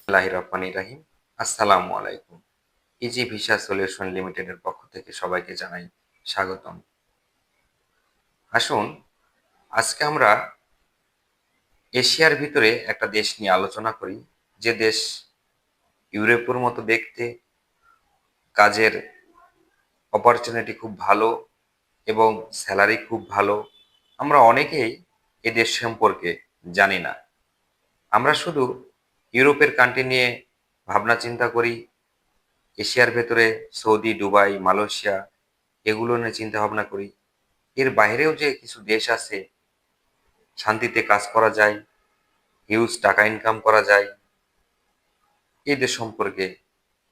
রহমানির রাহিম। আসসালামু আলাইকুম। ইজি ভিসা সলিউশন লিমিটেডের পক্ষ থেকে সবাইকে জানাই স্বাগতম। আসুন আজকে আমরা এশিয়ার ভিতরে একটা দেশ নিয়ে আলোচনা করি, যে দেশ ইউরোপের মতো দেখতে, কাজের অপরচুনিটি খুব ভালো এবং স্যালারি খুব ভালো। আমরা অনেকেই এ দেশ সম্পর্কে জানি না। আমরা শুধু ইউরোপের কান্ট্রি নিয়ে ভাবনা চিন্তা করি, এশিয়ার ভেতরে সৌদি, দুবাই, মালয়েশিয়া এগুলো নিয়ে চিন্তা ভাবনা করি। এর বাইরেও যে কিছু দেশ আছে, শান্তিতে কাজ করা যায়, হিউজ টাকা ইনকাম করা যায়, এই দেশ সম্পর্কে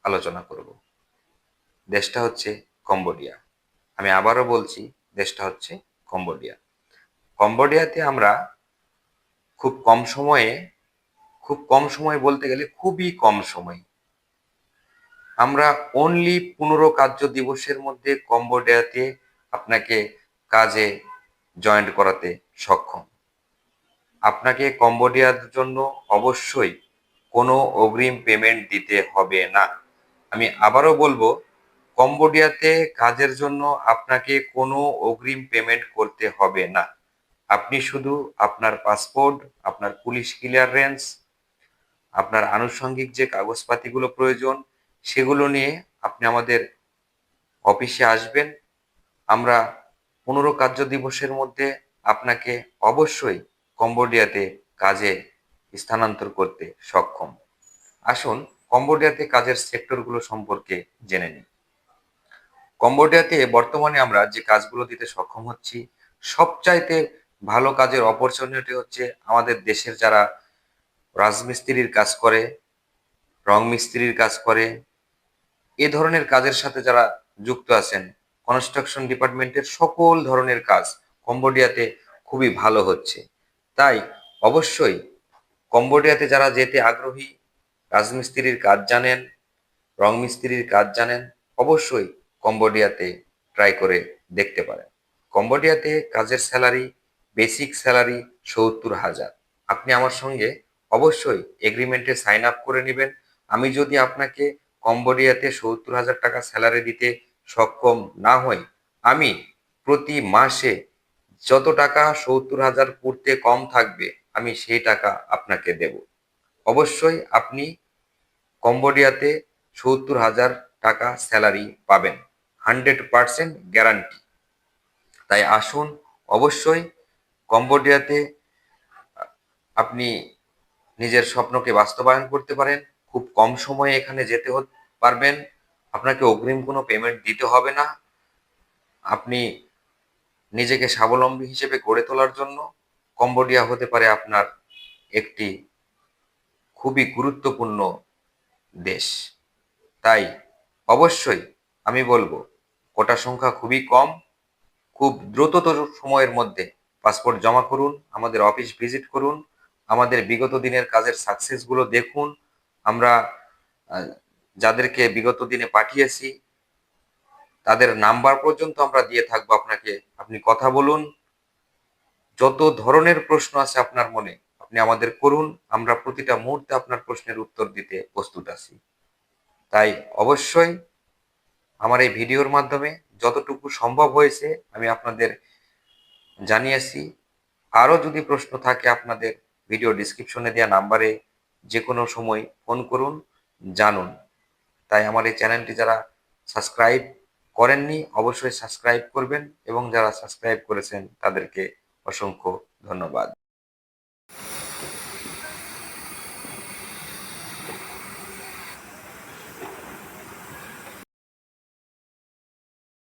আলোচনা করব। দেশটা হচ্ছে কম্বোডিয়া। আমি আবারও বলছি, দেশটা হচ্ছে কম্বোডিয়া। কম্বোডিয়াতে আমরা খুব কম সময়ে, খুব কম সময় বলতে গেলে খুবই কম সময়, আমরা অনলি 15 কার্য দিবসের মধ্যে কম্বোডিয়াতে আপনাকে কাজে জয়েন্ট করাতে সক্ষম। আপনাকে কম্বোডিয়ার জন্য অবশ্যই কোনো অগ্রিম পেমেন্ট দিতে হবে না। আমি আবারও বলবো, কম্বোডিয়াতে কাজের জন্য আপনাকে কোনো অগ্রিম পেমেন্ট করতে হবে না। আপনি শুধু আপনার পাসপোর্ট, আপনার পুলিশ ক্লিয়ারেন্স, আপনার আনুষঙ্গিক যে কাগজপাতিগুলো প্রয়োজন, সেগুলো নিয়ে আপনি আমাদের অফিসে আসবেন। আমরা 15 কার্য দিবসের মধ্যে আপনাকে অবশ্যই কম্বোডিয়াতে কাজে স্থানান্তর করতে সক্ষম। আসুন কম্বোডিয়াতে কাজের সেক্টরগুলো সম্পর্কে জেনে নিই। কম্বোডিয়াতে বর্তমানে আমরা যে কাজগুলো দিতে সক্ষম হচ্ছি, সবচাইতে ভালো কাজের অপরচুনিটি হচ্ছে আমাদের দেশের যারা রাজমিস্ত্রির কাজ করে, রং মিস্ত্রির কাজ করে, এ ধরনের কাজের সাথে যারা যুক্ত আছেন, কনস্ট্রাকশন ডিপার্টমেন্টের সকল ধরনের কাজ কম্বোডিয়াতে খুবই ভালো হচ্ছে। তাই অবশ্যই কম্বোডিয়াতে যারা যেতে আগ্রহী, রাজমিস্ত্রির কাজ জানেন, রং মিস্ত্রির কাজ জানেন, অবশ্যই কম্বোডিয়াতে ট্রাই করে দেখতে পারেন। কম্বোডিয়াতে কাজের স্যালারি, বেসিক স্যালারি 70,000। আপনি আমার সঙ্গে অবশ্যই এগ্রিমেন্টে সাইন আপ করে নেবেন। আমি যদি আপনাকে কম্বোডিয়াতে 70,000 টাকা স্যালারি দিতে সক্ষম না হই, আমি প্রতি মাসে যত টাকা 70,000 পূর্তে কম থাকবে, আমি সেই টাকা আপনাকে দেব। অবশ্যই আপনি কম্বোডিয়াতে 70,000 টাকা স্যালারি পাবেন, 100% গ্যারান্টি। তাই আসুন অবশ্যই কম্বোডিয়াতে আপনি নিজের স্বপ্নকে বাস্তবায়ন করতে পারেন। খুব কম সময়ে এখানে যেতে পারবেন। আপনাকে অগ্রিম কোনো পেমেন্ট দিতে হবে না। আপনি নিজেকে স্বাবলম্বী হিসেবে গড়ে তোলার জন্য কম্বোডিয়া হতে পারে আপনার একটি খুবই গুরুত্বপূর্ণ দেশ। তাই অবশ্যই আমি বলবো, কোটা সংখ্যা খুবই কম। খুব দ্রুততর সময়ের মধ্যে পাসপোর্ট জমা করুন, আমাদের অফিস ভিজিট করুন, আমাদের বিগত দিনের কাজের সাকসেসগুলো দেখুন। আমরা আহ, যাদেরকে বিগত দিনে পাঠিয়েছি তাদের নাম্বার পর্যন্ত আমরা দিয়ে থাকবো আপনাকে। আপনি কথা বলুন, যত ধরনের প্রশ্ন আছে আপনার মনে আপনি আমাদের করুন। আমরা প্রতিটা মুহূর্তে আপনার প্রশ্নের উত্তর দিতে প্রস্তুত আছি। তাই অবশ্যই আমার এই ভিডিওর মাধ্যমে যতটুকু সম্ভব হয়েছে আমি আপনাদের জানিয়েছি। আরও যদি প্রশ্ন থাকে আপনাদের, ভিডিও ডিসক্রিপশনে দেওয়া নাম্বারে যে কোনো সময় ফোন করুন, জানুন। তাই আমার এই চ্যানেলটি যারা সাবস্ক্রাইব করেননি অবশ্যই সাবস্ক্রাইব করবেন, এবং যারা সাবস্ক্রাইব করেছেন তাদেরকে অসংখ্য ধন্যবাদ।